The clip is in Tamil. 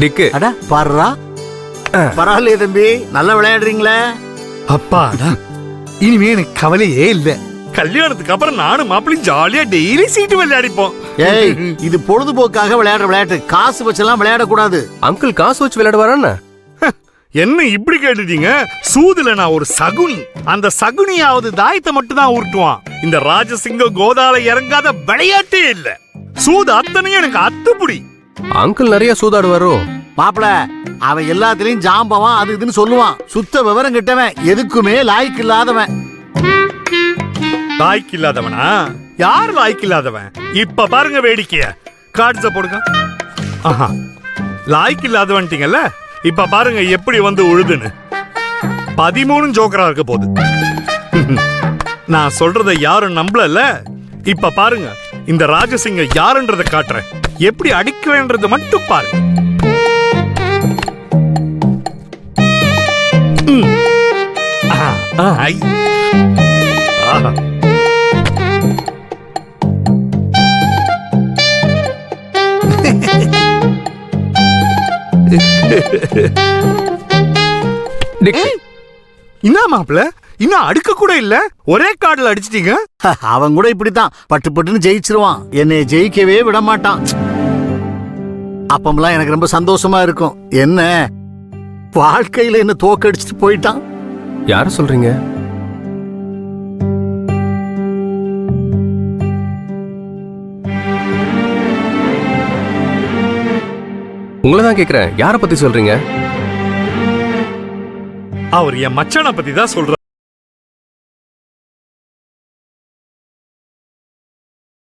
டிக்கு. அட பாருடா, பரவாயில்லையே தம்பி, நல்லா விளையாடுறீங்களே. அப்பாடா, இனிமே எனக்கு கவலையே இல்ல. கல்யாணத்துக்கு அப்புறம் நானும் மாப்பிளையும் ஜாலியா டெய்லி சீட்டு விளையாடிப்போம். ஏய், இது பொழுதுபோக்காக விளையாடுற விளையாட்டு, காசு வச்செல்லாம் விளையாடக்கூடாது. அங்கிள் காசு வச்சு விளையாடுவாரா? என்ன இப்படி கேட்டுட்டீங்க? சூதுல நான் ஒரு சகுனி. அந்த சகுனியாவது தாயத்தை மட்டும் தான் உருட்டுவான். இந்த ராஜசிங்க கோதால இறங்காத விளையாட்டே இல்ல. சூது அத்தனையும் எனக்கு அத்துப்புடி. அங்கிள் நிறைய சூதாடுவாரோ? மாப்பிள, அவன் எல்லாத்துலயும் ஜாம்பவான் அது இதுன்னு சொல்லுவான். சுத்த விவரம் கிட்டவன், எதுக்குமே லாய்க்கு இல்லாதவன். லாய்க்கு இல்லாதவனா? யார் லாய்க்கு இல்லாதவன்? இப்ப பாருங்க வேடிக்கைய. கார்ட்ஸ போடுங்க. ஆஹா, லாய்க்கு இல்லாதவன்ட்டீங்கல்ல, இப்ப பாருங்க எப்படி வந்து உழுதுன்னு. 13 ஜோக்கரா இருக்க போகுது. நான் சொல்றத யாரும் நம்பல. இப்ப பாருங்க, இந்த ராஜசிங்க யாருன்றத காட்டுறேன். எப்படி அடிக்குவேன்றது மட்டும் பாருங்க. ஐ. ஆஹா. என்ன மாப்பிள, இன்னும் அடுக்க கூட இல்ல, ஒரே கார்டுல அடிச்சிட்டீங்க. அவன் கூட இப்படித்தான் பட்டு பட்டுன்னு ஜெயிச்சிருவான். என்னை ஜெயிக்கவே விட மாட்டான். அப்பமெல்லாம் எனக்கு ரொம்ப சந்தோஷமா இருக்கும். என்ன வாழ்க்கையில என்ன தோக்கடிச்சிட்டு போயிட்டான். யார சொல்றீங்க? உங்களதான் கேக்குறேன். யார பத்தி சொல்றீங்க? அவர் என் மச்சான பத்தி தான் சொல்ற.